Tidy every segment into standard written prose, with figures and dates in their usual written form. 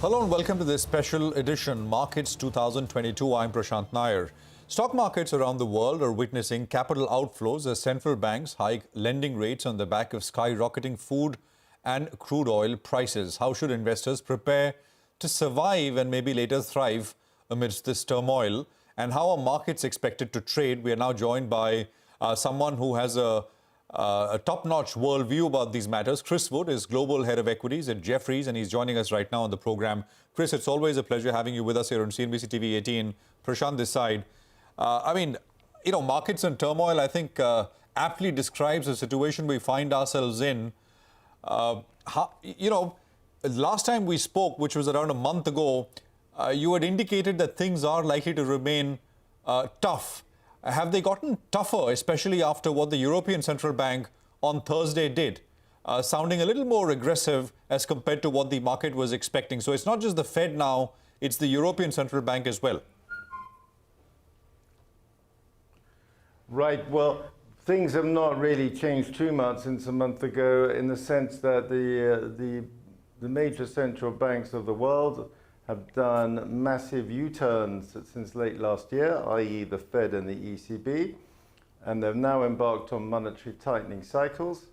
Hello and welcome to this special edition, Markets 2022. I'm Prashant Nair. Stock markets around the world are witnessing capital outflows as central banks hike lending rates on the back of skyrocketing food and crude oil prices. How should investors prepare to survive and maybe later thrive amidst this turmoil? And how are markets expected to trade? We are now joined by someone who has a top-notch worldview about these matters. Chris Wood is Global Head of Equities at Jefferies, and he's joining us right now on the program. Chris, it's always a pleasure having you with us here on CNBC-TV18. Prashant this side. Markets in turmoil, I think, aptly describes the situation we find ourselves in. Last time we spoke, which was around a month ago, you had indicated that things are likely to remain tough. Have they gotten tougher, especially after what the European Central Bank on Thursday did, sounding a little more aggressive as compared to what the market was expecting? So it's not just the Fed now, it's the European Central Bank as well. Right. Well, things have not really changed too much since a month ago, in the sense that the major central banks of the world have done massive U-turns since late last year, i.e. the Fed and the ECB, and they've now embarked on monetary tightening cycles.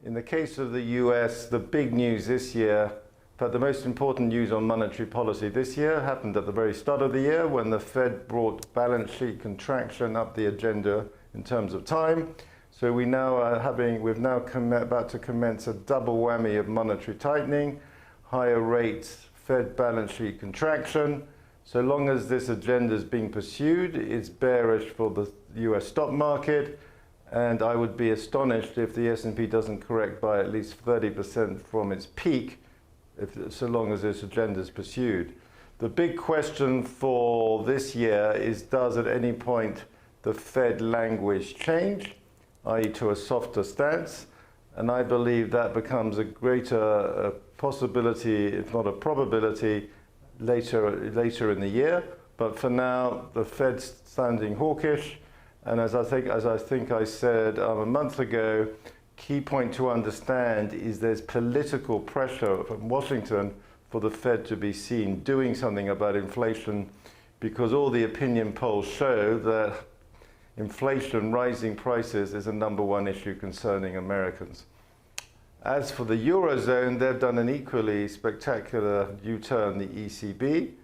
In the case of the US, the big news this year, but the most important news on monetary policy this year happened at the very start of the year when the Fed brought balance sheet contraction up the agenda in terms of time. So we're now about to commence a double whammy of monetary tightening, higher rates, Fed balance sheet contraction. So long as this agenda is being pursued, it's bearish for the US stock market, and I would be astonished if the S&P doesn't correct by at least 30% from its peak, so long as this agenda is pursued. The big question for this year is, does at any point the Fed language change, i.e. to a softer stance? And I believe that becomes a greater possibility, if not a probability, later in the year. But for now, the Fed's sounding hawkish. And as I think I said a month ago, key point to understand is there's political pressure from Washington for the Fed to be seen doing something about inflation, because all the opinion polls show that inflation, rising prices, is a #1 issue concerning Americans. As for the Eurozone, they've done an equally spectacular U-turn, the ECB.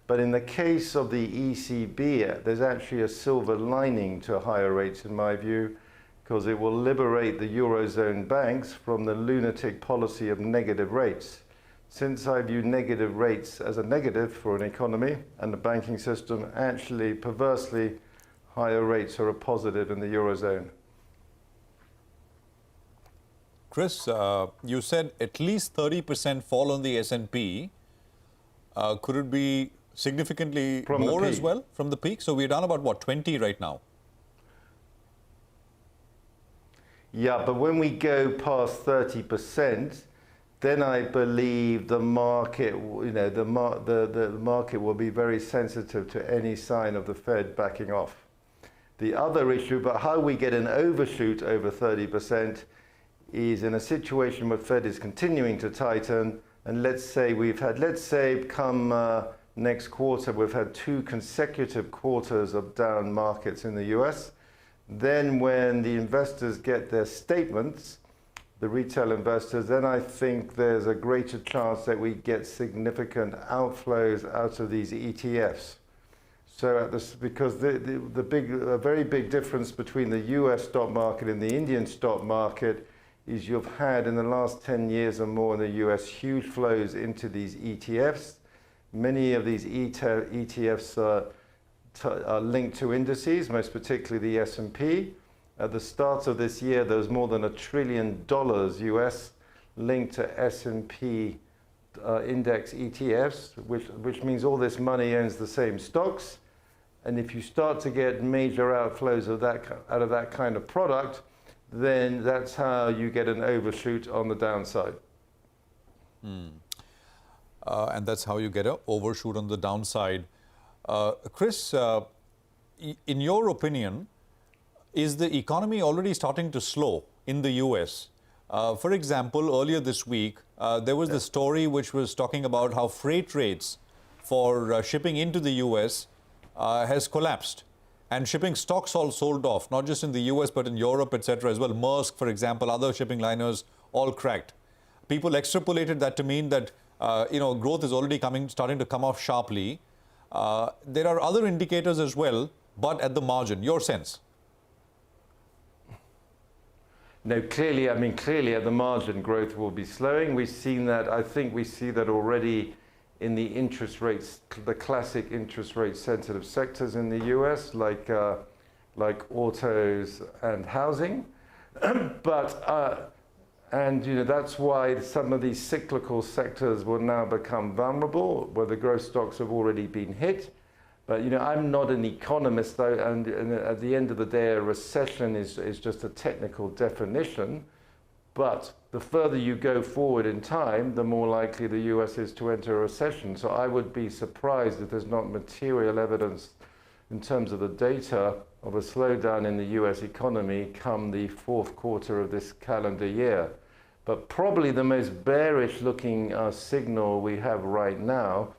But in the case of the ECB, there's actually a silver lining to higher rates, in my view, because it will liberate the Eurozone banks from the lunatic policy of negative rates. Since I view negative rates as a negative for an economy and the banking system, actually, perversely, higher rates are a positive in the Eurozone. Chris, you said at least 30% fall on the S&P. Could it be significantly more as well from the peak? So we're down about, what, 20 right now? Yeah, but when we go past 30%, then I believe the market, the market will be very sensitive to any sign of the Fed backing off. The other issue, but how we get an overshoot over 30%, is in a situation where Fed is continuing to tighten, and let's say come next quarter, we've had 2 consecutive quarters of down markets in the US. Then when the investors get their statements, the retail investors, then I think there's a greater chance that we get significant outflows out of these ETFs. So because a very big difference between the US stock market and the Indian stock market is you've had in the last 10 years or more in the US huge flows into these ETFs. Many of these ETFs are linked to indices, most particularly the S&P. At the start of this year, there was more than $1 trillion US linked to S&P index ETFs, which means all this money owns the same stocks. And if you start to get major outflows out of that kind of product, then that's how you get an overshoot on the downside. And that's how you get an overshoot on the downside. Chris, in your opinion, is the economy already starting to slow in the US? For example, earlier this week, there was the story which was talking about how freight rates for shipping into the US has collapsed. And shipping stocks all sold off, not just in the US, but in Europe, etc. as well. Maersk, for example, other shipping liners, all cracked. People extrapolated that to mean that, growth is already starting to come off sharply. There are other indicators as well, but at the margin. Your sense? No, clearly at the margin, growth will be slowing. We've seen that, I think we see that already in the interest rates, the classic interest rate sensitive sectors in the US, like autos and housing. That's why some of these cyclical sectors will now become vulnerable, where the growth stocks have already been hit. But I'm not an economist, though, and at the end of the day, a recession is just a technical definition. But the further you go forward in time, the more likely the US is to enter a recession. So I would be surprised if there's not material evidence in terms of the data of a slowdown in the US economy come the fourth quarter of this calendar year. But probably the most bearish looking signal we have right now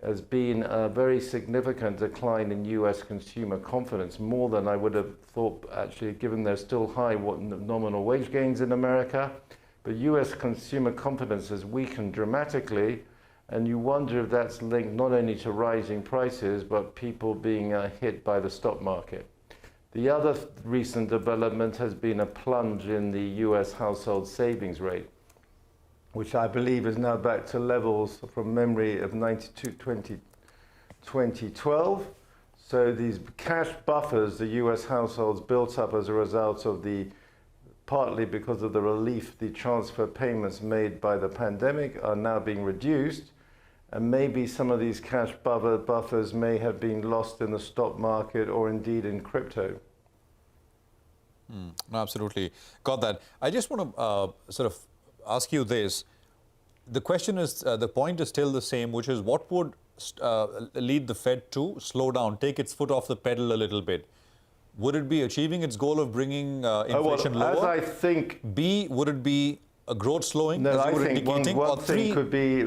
has been a very significant decline in US consumer confidence, more than I would have thought, actually, given there's still high nominal wage gains in America. But US consumer confidence has weakened dramatically, and you wonder if that's linked not only to rising prices, but people being hit by the stock market. The other recent development has been a plunge in the US household savings rate, which I believe is now back to levels from memory of 2012. So these cash buffers the US households built up as a result of partly because of the relief the transfer payments made by the pandemic are now being reduced. And maybe some of these cash buffers may have been lost in the stock market or indeed in crypto. No, absolutely. Got that. I just want to sort of ask you this. The question is, the point is still the same, which is what would lead the Fed to slow down, take its foot off the pedal a little bit? Would it be achieving its goal of bringing inflation lower? As I think. B, would it be a growth slowing? No, as I you were think indicating? one Or three, thing could be.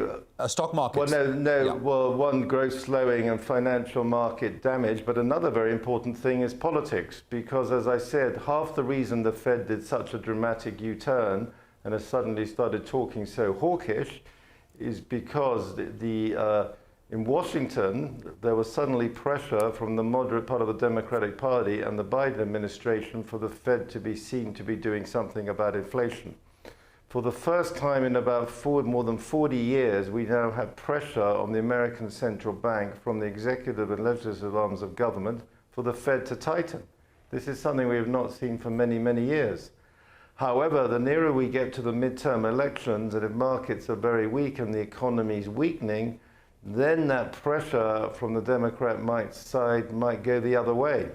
Stock markets. Well, no. Yeah. Well, one, growth slowing and financial market damage. But another very important thing is politics, because as I said, half the reason the Fed did such a dramatic U-turn and has suddenly started talking so hawkish is because in Washington, there was suddenly pressure from the moderate part of the Democratic Party and the Biden administration for the Fed to be seen to be doing something about inflation. For the first time in about more than 40 years, we now have pressure on the American Central Bank from the executive and legislative arms of government for the Fed to tighten. This is something we have not seen for many, many years. However, the nearer we get to the midterm elections, and if markets are very weak and the economy is weakening, then that pressure from the Democrat side might go the other way.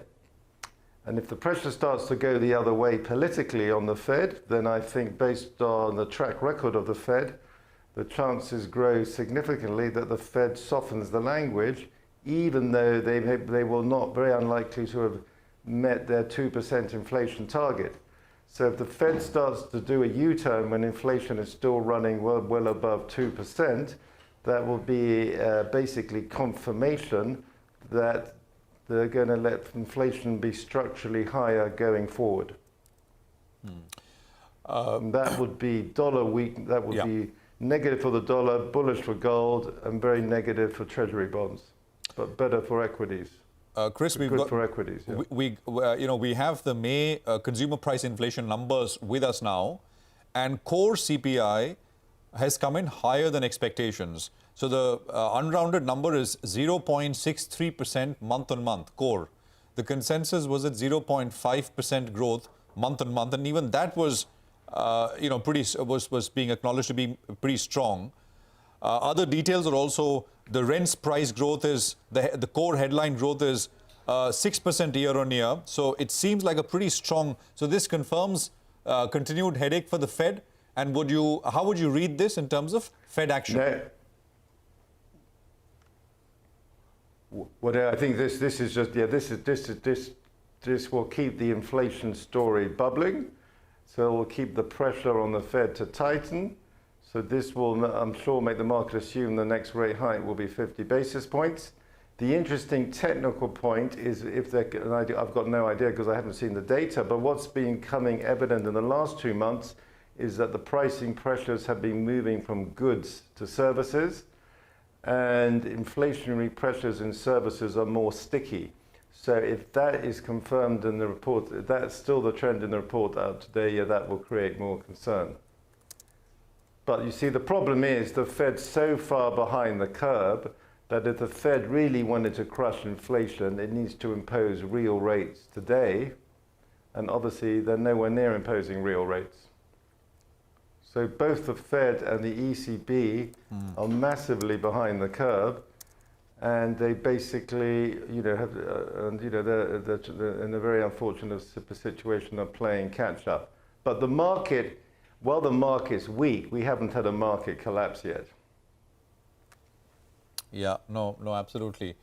And if the pressure starts to go the other way politically on the Fed, then I think based on the track record of the Fed, the chances grow significantly that the Fed softens the language, even though they will not, very unlikely to have met their 2% inflation target. So if the Fed starts to do a U-turn when inflation is still running well above 2%, that will be basically confirmation that they're going to let inflation be structurally higher going forward. That would be dollar weak. That would be negative for the dollar, bullish for gold, and very negative for treasury bonds, but better for equities. Chris, we've good got for equities. Yeah. we have the May consumer price inflation numbers with us now, and core CPI has come in higher than expectations. So the unrounded number is 0.63% month on month core. The consensus was at 0.5% growth month on month, and even that was was being acknowledged to be pretty strong. Other details are also the rents price growth is the core headline growth is 6% year on year. So it seems like a pretty strong. So this confirms continued headache for the Fed. And how would you read this in terms of Fed action? No. Well, I think this will keep the inflation story bubbling. So it will keep the pressure on the Fed to tighten. So this will, I'm sure, make the market assume the next rate hike will be 50 basis points. The interesting technical point is if they're, and I've got no idea because I haven't seen the data, but what's been coming evident in the last 2 months is that the pricing pressures have been moving from goods to services, and inflationary pressures in services are more sticky. So if that is confirmed in the report, if that's still the trend in the report out today, yeah, that will create more concern. But you see, the problem is the Fed's so far behind the curve that if the Fed really wanted to crush inflation, it needs to impose real rates today. And obviously, they're nowhere near imposing real rates. So both the Fed and the ECB are massively behind the curve. And they basically, they're in a very unfortunate situation of playing catch up. But the market, while the market's weak, we haven't had a market collapse yet. Yeah, no, absolutely.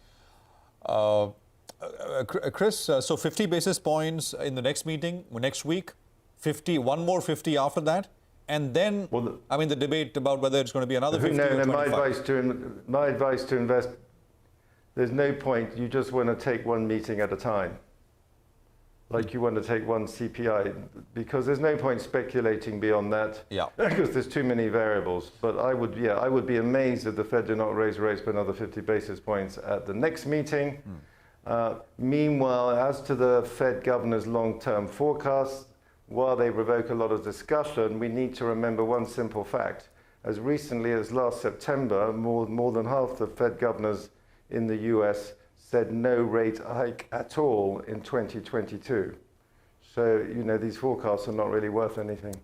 Chris, so 50 basis points in the next meeting, next week, 50, one more 50 after that, and then, well, the debate about whether it's going to be another 50 or 25. My advice to invest, there's no point, you just want to take one meeting at a time. Like you want to take one CPI, because there's no point speculating beyond that. Yeah. Because there's too many variables. But I would be amazed if the Fed did not raise rates by another 50 basis points at the next meeting. Meanwhile, as to the Fed governor's long-term forecasts, while they provoke a lot of discussion, we need to remember one simple fact. As recently as last September, more than half the Fed governors in the US said no rate hike at all in 2022. So, these forecasts are not really worth anything.